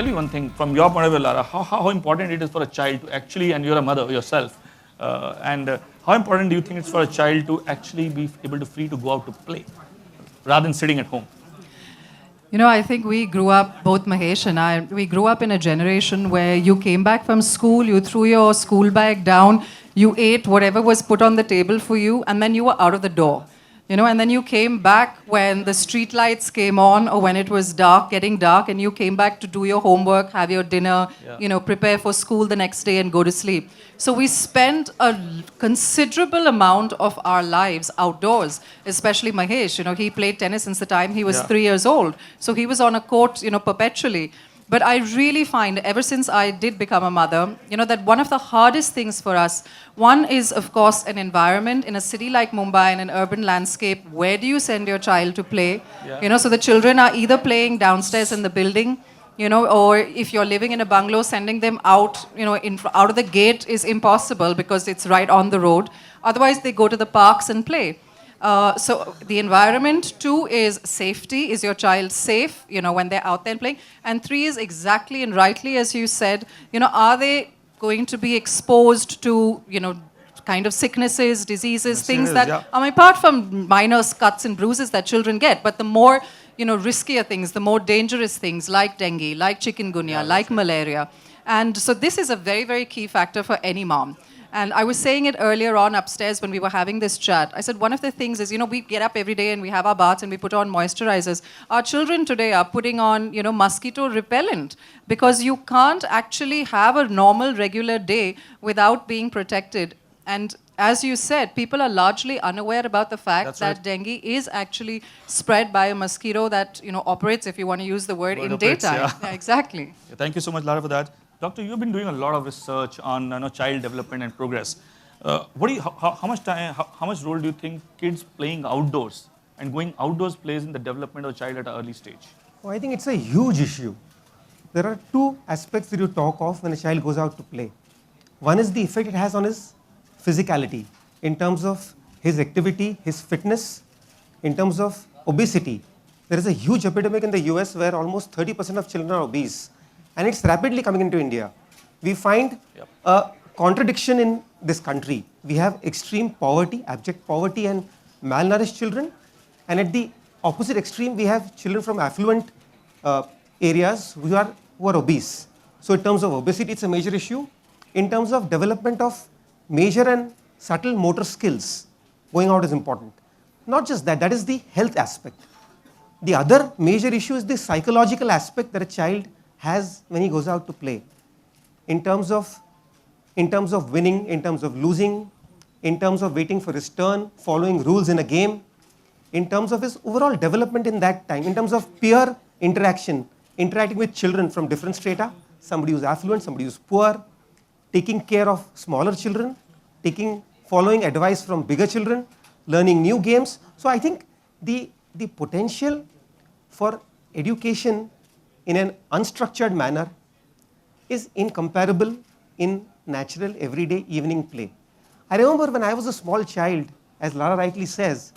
tell me one thing, from your point of view, Lara, how important it is for a child to actually, and you're a mother yourself, how important do you think it's for a child to actually be able to free to go out to play rather than sitting at home? You know, I think we grew up, both Mahesh and I, we grew up in a generation where you came back from school, you threw your school bag down, you ate whatever was put on the table for you, and then you were out of the door. You know, and then you came back when the street lights came on or when it was dark, getting dark, and you came back to do your homework, have your dinner, you know, prepare for school the next day and go to sleep. So we spent a considerable amount of our lives outdoors, especially Mahesh. You know, he played tennis since the time he was 3 years old. So he was on a court, you know, perpetually. But I really find, ever since I did become a mother, you know, that one of the hardest things for us, one is, of course, an environment in a city like Mumbai, in an urban landscape. Where do you send your child to play? You know, so the children are either playing downstairs in the building, you know, or if you're living in a bungalow, sending them out, you know, out of the gate is impossible because it's right on the road. Otherwise, they go to the parks and play. So the environment, 2 is safety. Is your child safe, you know, when they're out there playing? And 3 is exactly and rightly, as you said, you know, are they going to be exposed to, you know, kind of sicknesses, diseases, things that, I mean, apart from minor cuts and bruises that children get, but the more, you know, riskier things, the more dangerous things like dengue, like chikungunya, like malaria. And so this is a very, very key factor for any mom. And I was saying it earlier on upstairs when we were having this chat. I said one of the things is, you know, we get up every day and we have our baths and we put on moisturizers. Our children today are putting on, you know, mosquito repellent because you can't actually have a normal, regular day without being protected. And as you said, people are largely unaware about the fact that dengue is actually spread by a mosquito that, you know, operates, if you want to use the word, in daytime. Yeah, exactly. Thank you so much, Lara, for that. Doctor, you've been doing a lot of research on child development and progress. How much role do you think kids playing outdoors and going outdoors plays in the development of a child at an early stage? I think it's a huge issue. There are 2 aspects that you talk of when a child goes out to play. One is the effect it has on his physicality, in terms of his activity, his fitness, in terms of obesity. There is a huge epidemic in the US where almost 30% of children are obese. And it's rapidly coming into India. We find a contradiction in this country. We have extreme poverty, abject poverty and malnourished children. And at the opposite extreme, we have children from affluent areas who are obese. So in terms of obesity, it's a major issue. In terms of development of major and subtle motor skills, going out is important. Not just that, that is the health aspect. The other major issue is the psychological aspect that a child has when he goes out to play, in terms of winning, in terms of losing, in terms of waiting for his turn, following rules in a game, in terms of his overall development in that time, in terms of peer interaction, interacting with children from different strata, somebody who's affluent, somebody who's poor, taking care of smaller children, following advice from bigger children, learning new games. So I think the potential for education in an unstructured manner is incomparable in natural, everyday evening play. I remember when I was a small child, as Lara rightly says,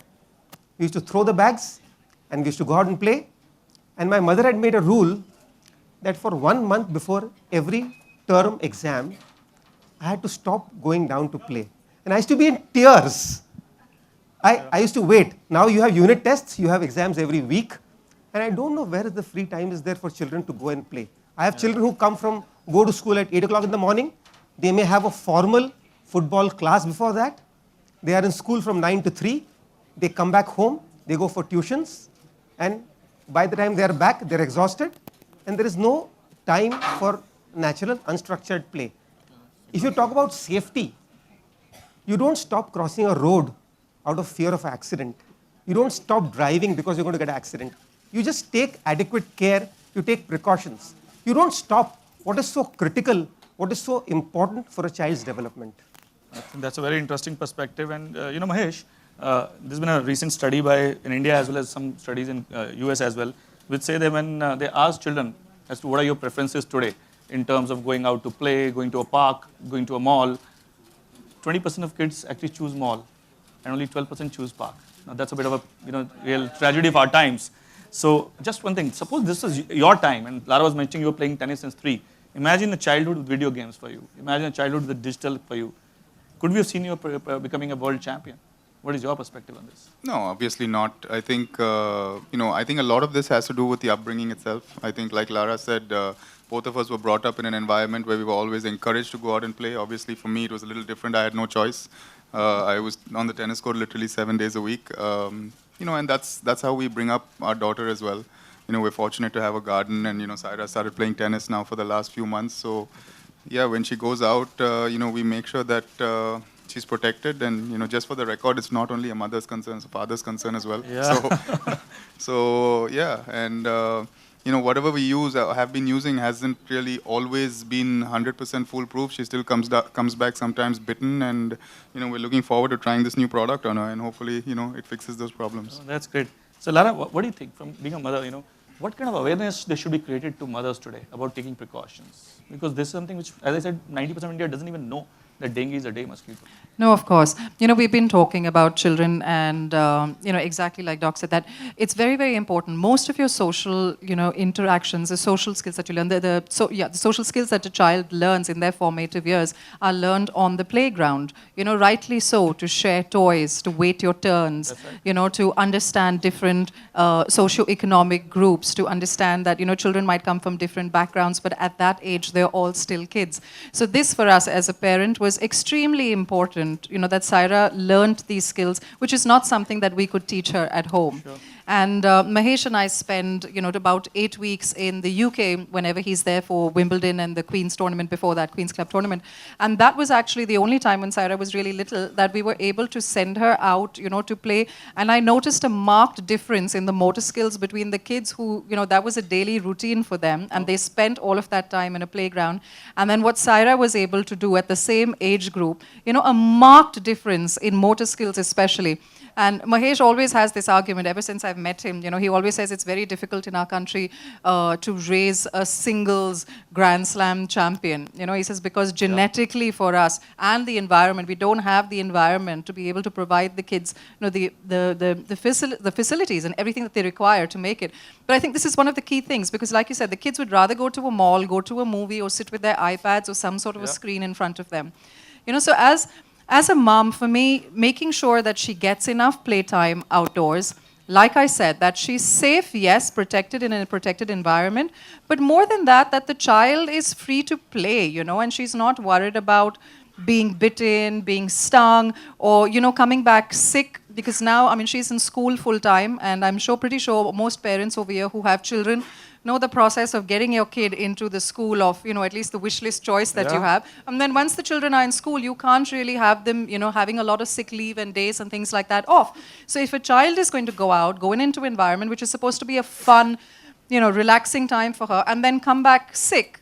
we used to throw the bags and we used to go out and play. And my mother had made a rule that for 1 month before every term exam, I had to stop going down to play. And I used to be in tears. I used to wait. Now you have unit tests, you have exams every week. And I don't know where the free time is there for children to go and play. I have children who go to school at 8 o'clock in the morning. They may have a formal football class before that. They are in school from 9 to 3. They come back home, they go for tuitions. And by the time they are back, they're exhausted. And there is no time for natural, unstructured play. If you talk about safety, you don't stop crossing a road out of fear of accident. You don't stop driving because you're going to get an accident. You just take adequate care, you take precautions. You don't stop what is so critical, what is so important for a child's development. I think that's a very interesting perspective. And you know, Mahesh, there's been a recent study in India as well as some studies in US as well, which say that when they ask children as to what are your preferences today in terms of going out to play, going to a park, going to a mall, 20% of kids actually choose mall and only 12% choose park. Now that's a bit of a real tragedy of our times. So just one thing, suppose this is your time, and Lara was mentioning you were playing tennis since 3. Imagine a childhood with video games for you. Imagine a childhood with digital for you. Could we have seen you becoming a world champion? What is your perspective on this? No, obviously not. I think, I think a lot of this has to do with the upbringing itself. I think, like Lara said, both of us were brought up in an environment where we were always encouraged to go out and play. Obviously, for me, it was a little different. I had no choice. I was on the tennis court literally 7 days a week. And that's how we bring up our daughter as well. We're fortunate to have a garden, and, Saira started playing tennis now for the last few months. So, yeah, when she goes out, we make sure that she's protected, and just for the record, it's not only a mother's concern, it's a father's concern as well. Yeah. So yeah, and whatever we use or have been using hasn't really always been 100% foolproof. She still comes back sometimes bitten, and we're looking forward to trying this new product on her, and hopefully it fixes those problems. Oh, that's great. So Lara, what do you think from being a mother? What kind of awareness there should be created to mothers today about taking precautions? Because this is something which, as I said, 90% of India doesn't even know that dengue is a day mosquito. No, of course. We've been talking about children, and exactly like Doc said, that it's very, very important. Most of your social, interactions, the social skills that you learn, the social skills that a child learns in their formative years are learned on the playground. Rightly so, to share toys, to wait your turns, right. To understand different socio-economic groups, to understand that children might come from different backgrounds, but at that age they're all still kids. So this, for us as a parent, was extremely important, that Saira learned these skills, which is not something that we could teach her at home. Sure. And Mahesh and I spend, about 8 weeks in the UK whenever he's there for Wimbledon and the Queen's tournament before that, Queen's Club tournament. And that was actually the only time when Saira was really little that we were able to send her out, to play. And I noticed a marked difference in the motor skills between the kids who, that was a daily routine for them, and they spent all of that time in a playground. And then what Saira was able to do at the same age group, a marked difference in motor skills especially. And Mahesh always has this argument, ever since I've met him, he always says it's very difficult in our country to raise a singles Grand Slam champion. He says because genetically for us and the environment, we don't have the environment to be able to provide the kids, the facilities and everything that they require to make it. But I think this is one of the key things, because like you said, the kids would rather go to a mall, go to a movie, or sit with their iPads or some sort of a screen in front of them. So as a mom, for me, making sure that she gets enough playtime outdoors, like I said, that she's safe, yes, protected in a protected environment, but more than that, that the child is free to play, and she's not worried about being bitten, being stung, or, coming back sick, because now, she's in school full time, and I'm pretty sure most parents over here who have children know the process of getting your kid into the school of, at least the wish list choice that you have. And then once the children are in school, you can't really have them, having a lot of sick leave and days and things like that off. So if a child is going to go out, go into an environment which is supposed to be a fun, relaxing time for her, and then come back sick,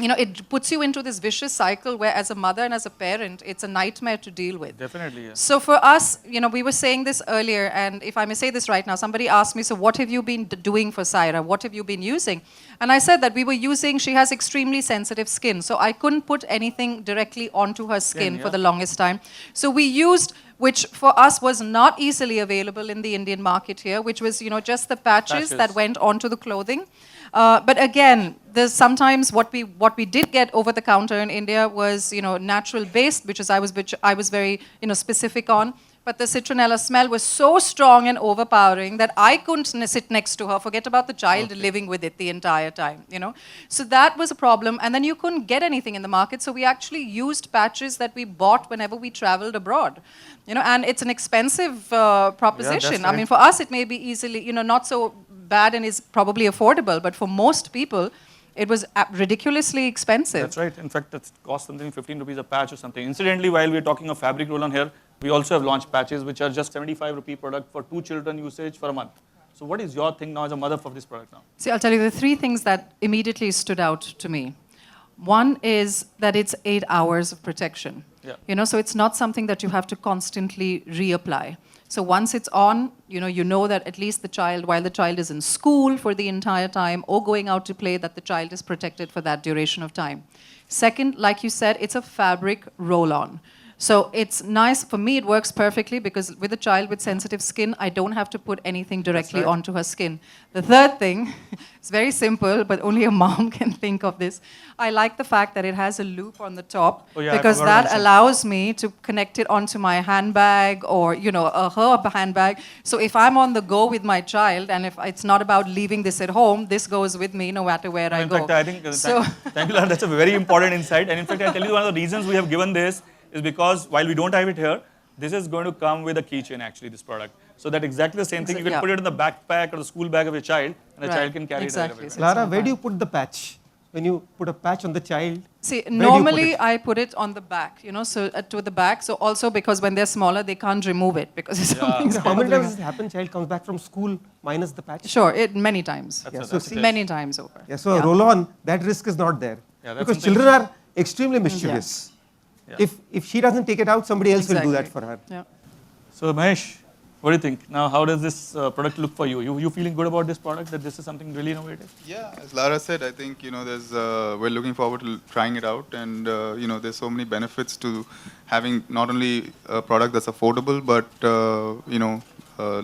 it puts you into this vicious cycle where as a mother and as a parent, it's a nightmare to deal with. Definitely, yeah. So for us, we were saying this earlier, and if I may say this right now, somebody asked me, so what have you been doing for Saira? What have you been using? And I said that she has extremely sensitive skin, so I couldn't put anything directly onto her skin for the longest time. So we used, which for us was not easily available in the Indian market here, which was, just the patches that went onto the clothing. But again, there's sometimes what we did get over the counter in India was, natural based, which I was very, specific on. But the citronella smell was so strong and overpowering that I couldn't sit next to her, forget about the child living with it the entire time, So that was a problem. And then you couldn't get anything in the market. So we actually used patches that we bought whenever we traveled abroad, and it's an expensive proposition. Yeah, right. For us, it may be easily, not so bad and is probably affordable, but for most people, it was ridiculously expensive. That's right. In fact, it costs something 15 rupees a patch or something. Incidentally, while we're talking of fabric roll-on here, we also have launched patches which are just 75 rupee product for 2 children usage for a month. So what is your thing now as a mother for this product now? See, I'll tell you the 3 things that immediately stood out to me. One is that it's 8 hours of protection. Yeah. So it's not something that you have to constantly reapply. So once it's on, you know that at least while the child is in school for the entire time or going out to play, that the child is protected for that duration of time. Second, like you said, it's a fabric roll-on. So it's nice, for me it works perfectly because with a child with sensitive skin, I don't have to put anything directly right. onto her skin. The third thing, it's very simple, but only a mom can think of this. I like the fact that it has a loop on the top Oh, yeah, I because forgot to that mention. allows me to connect it onto my handbag or, her handbag. So if I'm on the go with my child and if it's not about leaving this at home, this goes with me no matter where I In go. fact, I think, So, thank you, Lara. That's a very important insight. And in fact, I'll tell you one of the reasons we have given this is because while we don't have it here, this is going to come with a keychain, actually, this product. So that exactly the same thing. You can Yeah. put it in the backpack or the school bag of your child, and the Right. child can carry Exactly. it So- everywhere. Lara, where do you put the patch? When you put a patch on the child, see, where do you normally put it? I put it on the back, so to the back. So also because when they're smaller, they can't remove it because it's something How many times does it happen? Child comes back from school minus the patch. Sure, many times. Yeah, That's so a see, test. Many times over. yeah, so roll on. That risk is not there Yeah, that's because something- children are extremely mischievous. Yeah. If she doesn't take it out, somebody else will do that Exactly. for her. Yeah. So Mahesh, what do you think? Now, how does this product look for you? You feeling good about this product, that this is something really innovative? Yeah, as Lara said, I think there's we're looking forward to trying it out, and there's so many benefits to having not only a product that's affordable, but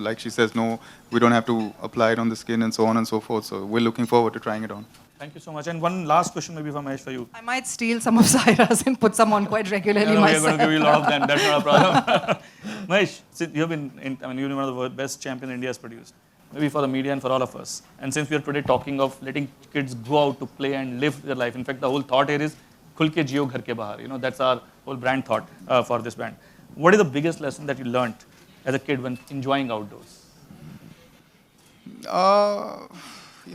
like she says, no, we don't have to apply it on the skin and so on and so forth. So we're looking forward to trying it on. Thank you so much. And one last question, maybe for Mahesh, for you. I might steal some of Zaira's and put some on quite regularly No, we are myself. going to give you a lot of them. That's not a problem. Mahesh, since you've been, you're one of the best champions India has produced. Maybe for the media and for all of us. And since we are today talking of letting kids go out to play and live their life, in fact, the whole thought here is "Khul ke jiyo ghar ke bahar." That's our whole brand thought for this brand. What is the biggest lesson that you learned as a kid when enjoying outdoors?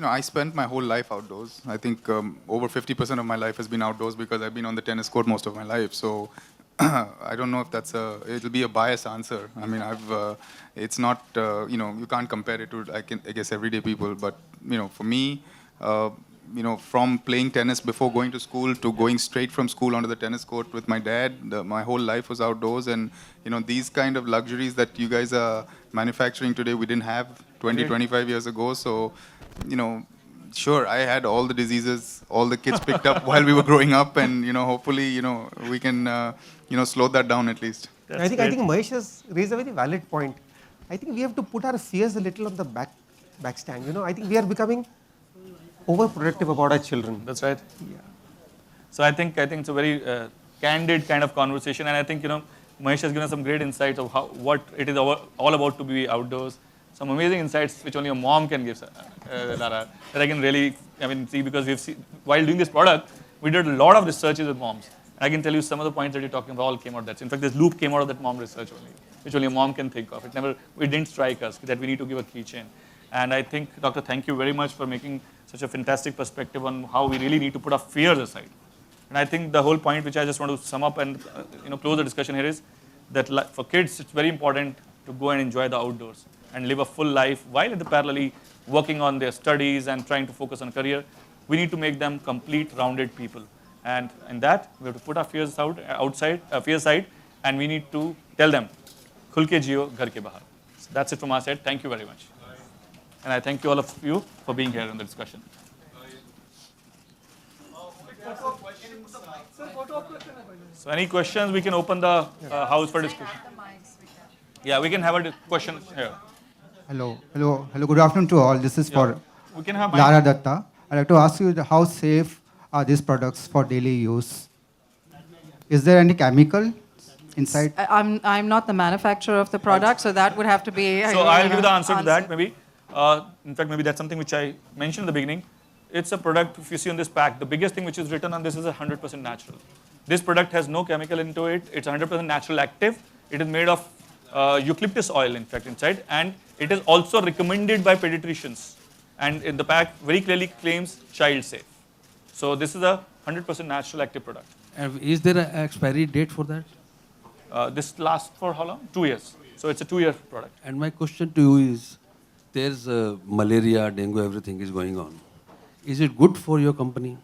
I spent my whole life outdoors. I think over 50% of my life has been outdoors because I've been on the tennis court most of my life. So I don't know if it'll be a biased answer. I mean, it's not, you can't compare it to, I guess, everyday people. But, for me, from playing tennis before going to school to going straight from school onto the tennis court with my dad, my whole life was outdoors. And, these kind of luxuries that you guys are manufacturing today, we didn't have 20, 25 years ago. So, sure, I had all the diseases all the kids picked up while we were growing up. And, hopefully, we can, slow that down at least. That's I think great. Mahesh has raised a very valid point. I think we have to put our fears a little on the back stand. I think we are becoming overprotective about our children. That's right. So I think it's a very candid kind of conversation, and I think Mahesh has given us some great insights of what it is all about to be outdoors. Some amazing insights which only a mom can give, Lara. That I can really see because we've seen while doing this product, we did a lot of researches with moms. And I can tell you some of the points that you're talking about all came out of that. In fact, this loop came out of that mom research only, which only a mom can think of. It didn't strike us that we need to give a keychain. And I think, Doctor, thank you very much for making such a fantastic perspective on how we really need to put our fears aside. And I think the whole point which I just want to sum up and close the discussion here is that for kids, it's very important to go and enjoy the outdoors and live a full life while parallelly working on their studies and trying to focus on career. We need to make them complete, rounded people. And in that, we have to put our fears aside, and we need to tell them, "Khul ke jiyo, ghar ke bahar." So that's it from our side. Thank you very much. And I thank you all of you for being here in the discussion. So any questions, we can open the house for discussion. Yeah, we can have a question here. Hello, good afternoon to all. This is for We can have Lara Dutta. I'd like to ask you how safe are these products for daily use? Is there any chemical inside? I'm not the manufacturer of the product, so that would have to be. So I'll give the answer to that maybe. In fact, maybe that's something which I mentioned in the beginning. It's a product, if you see on this pack, the biggest thing which is written on this is 100% natural. This product has no chemical into it. It's 100% natural active. It is made of eucalyptus oil, in fact, inside. And it is also recommended by pediatricians. And in the pack very clearly claims child safe. So this is a 100% natural active product. And is there an expiry date for that? This lasts for how long? 2 years. So it's a 2-year product. And my question to you is, there's malaria, dengue, everything is going on. Is it good for your company?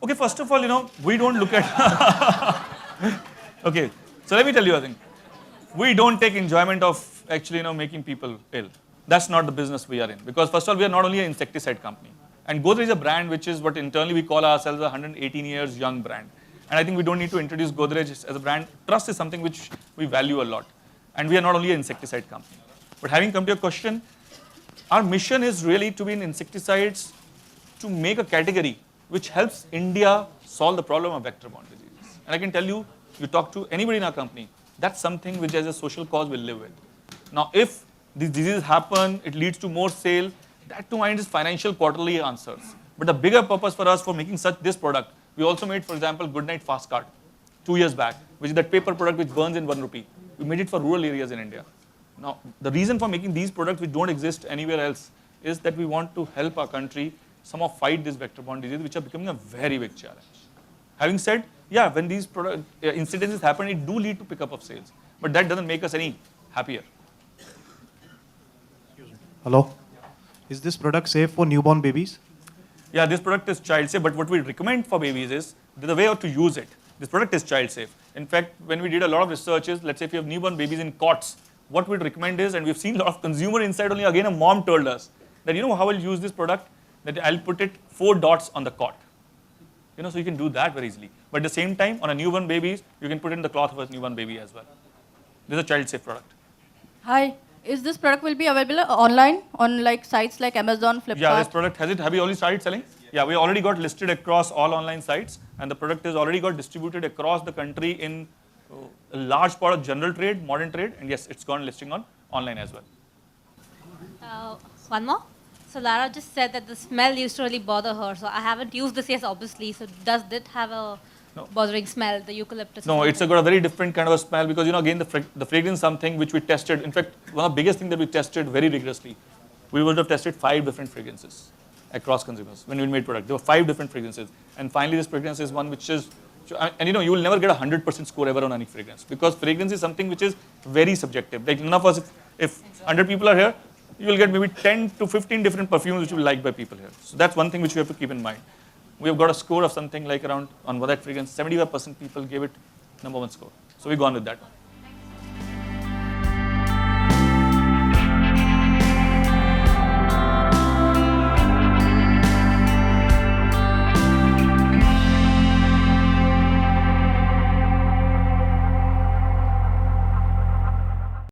Okay, first of all, we don't look at... Okay, so let me tell you a thing. We don't take enjoyment of actually, making people ill. That's not the business we are in. Because first of all, we are not only an insecticide company. And Godrej is a brand which is what internally we call ourselves a 118 years young brand. And I think we don't need to introduce Godrej as a brand. Trust is something which we value a lot. And we are not only an insecticide company. But having come to your question, our mission is really to be in insecticides to make a category which helps India solve the problem of vector-borne diseases. And I can tell you, you talk to anybody in our company, that's something which as a social cause we'll live with. Now, if these diseases happen, it leads to more sale, that to mind is financial quarterly answers. But the bigger purpose for us for making this product, we also made, for example, Goodnight Fast Card 2 years back, which is that paper product which burns in 1 rupee. We made it for rural areas in India. Now, the reason for making these products which don't exist anywhere else is that we want to help our country somehow fight this vector-borne disease, which are becoming a very big challenge. Having said, yeah, when these incidences happen, it do lead to pickup of sales. But that doesn't make us any happier. Hello? Is this product safe for newborn babies? Yeah, this product is child safe, but what we recommend for babies is the way to use it. This product is child safe. In fact, when we did a lot of researches, let's say if you have newborn babies in cots, what we'd recommend is, and we've seen a lot of consumer insight only, again a mom told us that, you know how I'll use this product? That I'll put it 4 dots on the cot. You know, so you can do that very easily. But at the same time, on a newborn baby, you can put it in the cloth of a newborn baby as well. This is a child safe product. Hi. Is this product will be available online on like sites like Amazon, Flipkart? Yeah, this product has it. Have you already started selling? Yeah, we already got listed across all online sites, and the product is already got distributed across the country in a large part of general trade, modern trade, and yes, it's gone listing on online as well. One more. So Lara just said that the smell used to really bother her. So I haven't used this yet, obviously. So does it have a bothering smell, the eucalyptus? No, it's got a very different kind of a smell because, you know, again, the fragrance is something which we tested. In fact, one of the biggest things that we tested very rigorously, we would have tested 5 different fragrances across consumers when we made product. There were 5 different fragrances. And finally, this fragrance is one which is, and you know, you will never get a 100% score ever on any fragrance because fragrance is something which is very subjective. Like none of us, if 100 people are here, you will get maybe 10 to 15 different perfumes which will be liked by people here. So that's one thing which you have to keep in mind. We have got a score of something like around, on that fragrance, 75% people gave it #1 score. So we've gone with that one.